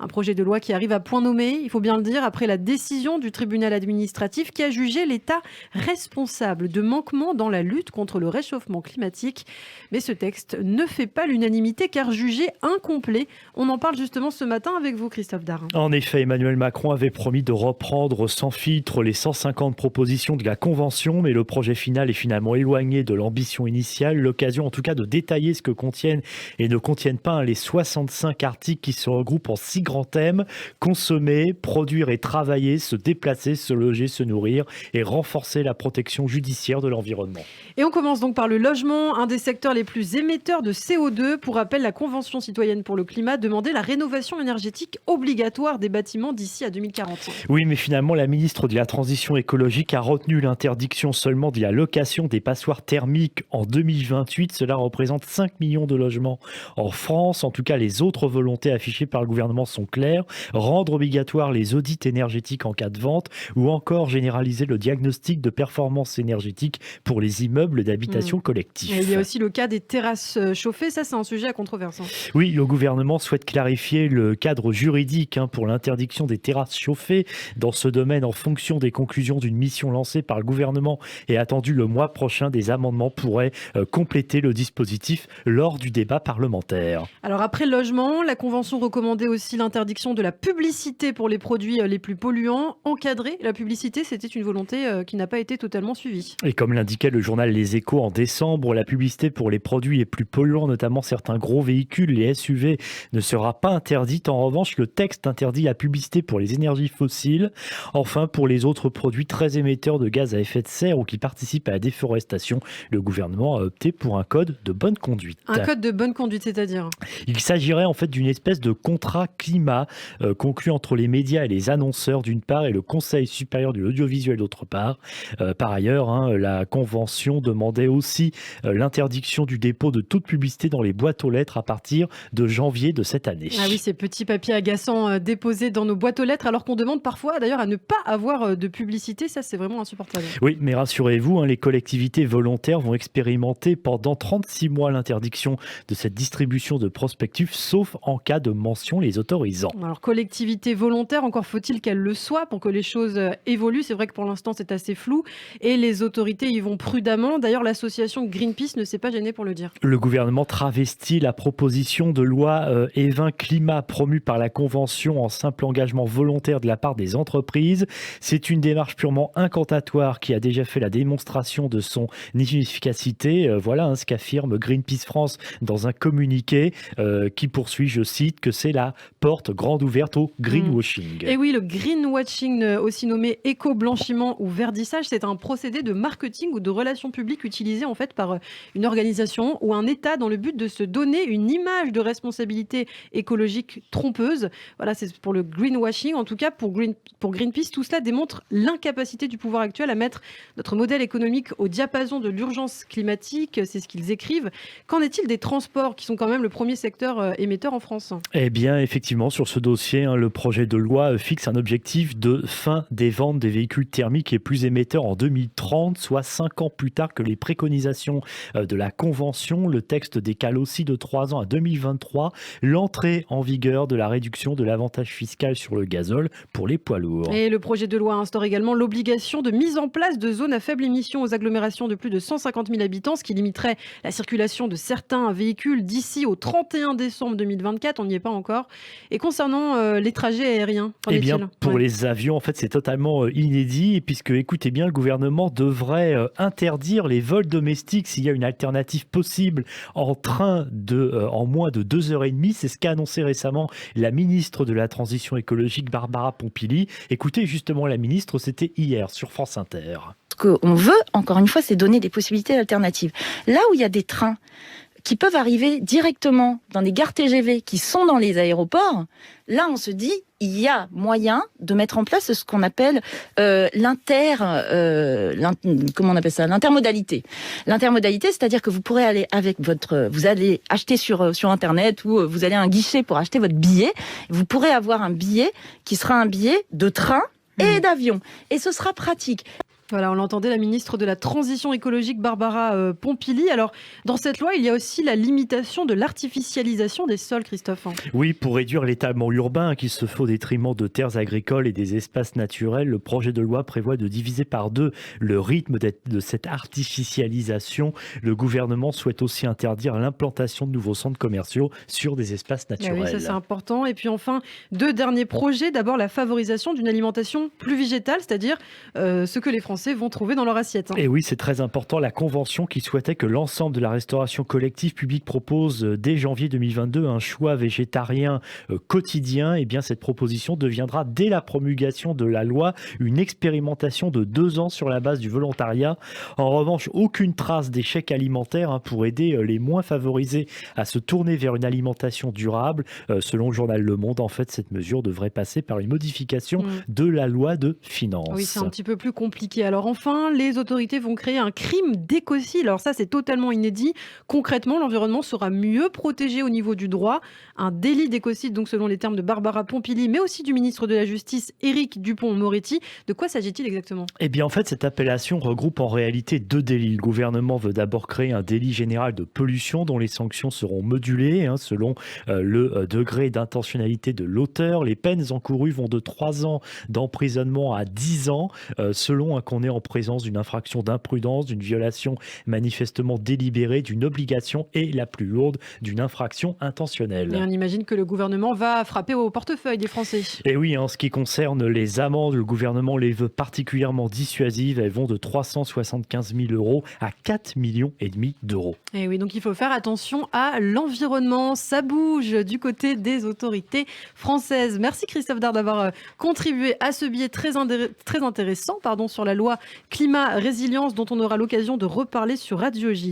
Un projet de loi qui arrive à point nommé, il faut bien le dire, après la décision du tribunal administratif qui a jugé l'État responsable de manquements dans la lutte contre le réchauffement climatique. Mais ce texte ne fait pas l'unanimité car jugé incomplet. On en parle justement ce matin avec vous, Christophe Darin. En effet, Emmanuel Macron avait promis de reprendre sans filtre les 150 propositions de la Convention, mais le projet final est finalement éloigné de l'ambition initiale. L'occasion en tout cas de détailler ce que contiennent et ne contiennent pas les 65 articles qui se regroupent en 6 grands thèmes: consommer, produire et travailler, se déplacer, se loger, se nourrir et renforcer la protection judiciaire de l'environnement. Et on commence donc par le logement, un des secteurs les plus émetteurs de CO2. Pour rappel, la Convention citoyenne pour le climat demandait la rénovation énergétique obligatoire des bâtiments d'ici à 2040. Oui, mais finalement, la ministre de la Transition écologique a retenu l'interdiction seulement de la location des passoires thermiques en 2028. Cela représente 5 millions de logements en France. En tout cas, les autres volontés affichées par le gouvernement sont claires: rendre obligatoire les audits énergétiques en cas de vente ou encore généraliser le diagnostic de performance énergétique pour les immeubles d'habitation collectifs. Et il y a aussi le cas des terrasses chauffées. Ça, c'est un sujet à controverse. Oui, le gouvernement souhaite clarifier le cadre juridique pour l'interdiction des terrasses chauffées. Dans ce domaine, en fonction des conclusions d'une mission lancée par le gouvernement et attendue le mois prochain, des amendements pourraient compléter le dispositif lors du débat parlementaire. Alors après le logement, la Convention recommandait aussi l'interdiction de la publicité pour les produits les plus polluants. Encadrer la publicité, c'était une volonté qui n'a pas été totalement suivie. Et comme l'indiquait le journal Les Échos en décembre, la publicité pour les produits les plus polluants, notamment certains gros véhicules, les SUV, ne sera pas interdite. En revanche, le texte interdit la publicité pour les énergies fossiles. Enfin, pour les autres produits très émetteurs de gaz à effet de serre ou qui participent à la déforestation, le gouvernement a opté pour un code de bonne conduite. Un code de bonne conduite, c'est-à-dire ? Il s'agirait en fait d'une espèce de contrat climat conclu entre les médias et les annonceurs d'une part et le Conseil supérieur de l'audiovisuel d'autre part. Par ailleurs, la Convention demandait aussi l'interdiction du dépôt de toute publicité dans les boîtes aux lettres à partir de janvier de cette année. Ah oui, ces petits papiers agaçants déposés dans nos boîtes aux lettres alors qu'on demande parfois d'ailleurs à ne pas avoir de publicité, ça c'est vraiment insupportable. Oui, mais rassurez-vous, les collectivités volontaires vont expérimenter pendant 36 mois l'interdiction de cette distribution de prospectus, sauf en cas de mention les autorisant. Alors collectivité volontaire, encore faut-il qu'elle le soit pour que les choses évoluent. C'est vrai que pour l'instant c'est assez flou et les autorités y vont prudemment. D'ailleurs l'association Greenpeace ne s'est pas gênée pour le dire. Le gouvernement travestit la proposition de loi E20 Climat promue par la Convention en simple engagement volontaire de la part des entreprises. C'est une démarche purement incantatoire qui a déjà fait la démonstration de son inefficacité. Voilà ce qu'affirme Greenpeace France dans un communiqué qui poursuit, je cite, que c'est la porte grande ouverte au greenwashing. Et oui, le greenwashing, aussi nommé éco-blanchiment ou verdissage, c'est un procédé de marketing ou de relations publiques utilisé en fait par une organisation ou un État dans le but de se donner une image de responsabilité écologique trompeuse. Voilà, c'est pour le greenwashing. En tout cas, pour Greenpeace, tout cela démontre l'incapacité du pouvoir actuel à mettre notre modèle économique au diapason de l'urgence climatique. C'est ce qu'ils écrivent. Qu'en est-il des transports qui sont quand même le premier secteur émetteur en France ? Eh bien, effectivement, sur ce dossier, le projet de loi fixe un objectif de fin des ventes des véhicules thermiques et plus émetteurs en 2030, soit 5 ans plus tard que les préconisations de la Convention. Le texte décale aussi de 3 ans à 2023 l'entrée en vigueur de la réduction de l'avantage fiscal sur le gazole pour les poids lourds. Et le projet de loi instaure également l'obligation de mise en place de zones à faible émission aux agglomérations de plus de 150 000 habitants, ce qui limiterait la circulation de certains véhicules d'ici au 31 décembre 2024. On n'y est pas encore. Et concernant les trajets aériens, qu'en est-il ? Pour les avions, en fait, c'est totalement inédit, puisque, écoutez bien, le gouvernement devrait interdire les vols domestiques s'il y a une alternative possible en train en moins de 2h30. C'est ce qu'a annoncé récemment la ministre de la Transition écologique, Barbara Pompili. Écoutez, justement, la ministre, c'était hier sur France Inter. Ce qu'on veut, encore une fois, c'est donner des possibilités alternatives. Là où il y a des trains qui peuvent arriver directement dans des gares TGV qui sont dans les aéroports, là on se dit il y a moyen de mettre en place ce qu'on appelle l'intermodalité. L'intermodalité, c'est-à-dire que vous pourrez aller vous allez acheter sur internet ou vous allez à un guichet pour acheter votre billet, vous pourrez avoir un billet qui sera un billet de train et d'avion et ce sera pratique. Voilà, on l'entendait, la ministre de la Transition écologique, Barbara Pompili. Alors, dans cette loi, il y a aussi la limitation de l'artificialisation des sols, Christophe. Oui, pour réduire l'étalement urbain qui se fait au détriment de terres agricoles et des espaces naturels, le projet de loi prévoit de diviser par 2 le rythme de cette artificialisation. Le gouvernement souhaite aussi interdire l'implantation de nouveaux centres commerciaux sur des espaces Ah naturels. oui, ça c'est important. Et puis enfin, 2 derniers projets. D'abord, la favorisation d'une alimentation plus végétale, c'est-à-dire ce que les Français vont trouver dans leur assiette. Et oui, c'est très important. La Convention qui souhaitait que l'ensemble de la restauration collective publique propose dès janvier 2022 un choix végétarien quotidien. Et bien, cette proposition deviendra, dès la promulgation de la loi, une expérimentation de 2 ans sur la base du volontariat. En revanche, aucune trace d'échec alimentaire pour aider les moins favorisés à se tourner vers une alimentation durable. Selon le journal Le Monde, en fait, cette mesure devrait passer par une modification de la loi de finances. Oui, c'est un petit peu plus compliqué. Alors enfin, les autorités vont créer un crime d'écocide. Alors ça, c'est totalement inédit. Concrètement, l'environnement sera mieux protégé au niveau du droit. Un délit d'écocide, donc selon les termes de Barbara Pompili, mais aussi du ministre de la Justice, Éric Dupond-Moretti. De quoi s'agit-il exactement ? Eh bien, en fait, cette appellation regroupe en réalité 2 délits. Le gouvernement veut d'abord créer un délit général de pollution dont les sanctions seront modulées selon le degré d'intentionnalité de l'auteur. Les peines encourues vont de 3 ans d'emprisonnement à 10 ans, selon qu'on est en présence d'une infraction d'imprudence, d'une violation manifestement délibérée, d'une obligation et la plus lourde, d'une infraction intentionnelle. Et on imagine que le gouvernement va frapper au portefeuille des Français. Et oui, en ce qui concerne les amendes, le gouvernement les veut particulièrement dissuasives. Elles vont de 375 000 € à 4,5 millions d'euros. Et oui, donc il faut faire attention à l'environnement. Ça bouge du côté des autorités françaises. Merci Christophe Dard d'avoir contribué à ce billet très intéressant sur la loi climat résilience dont on aura l'occasion de reparler sur Radio J.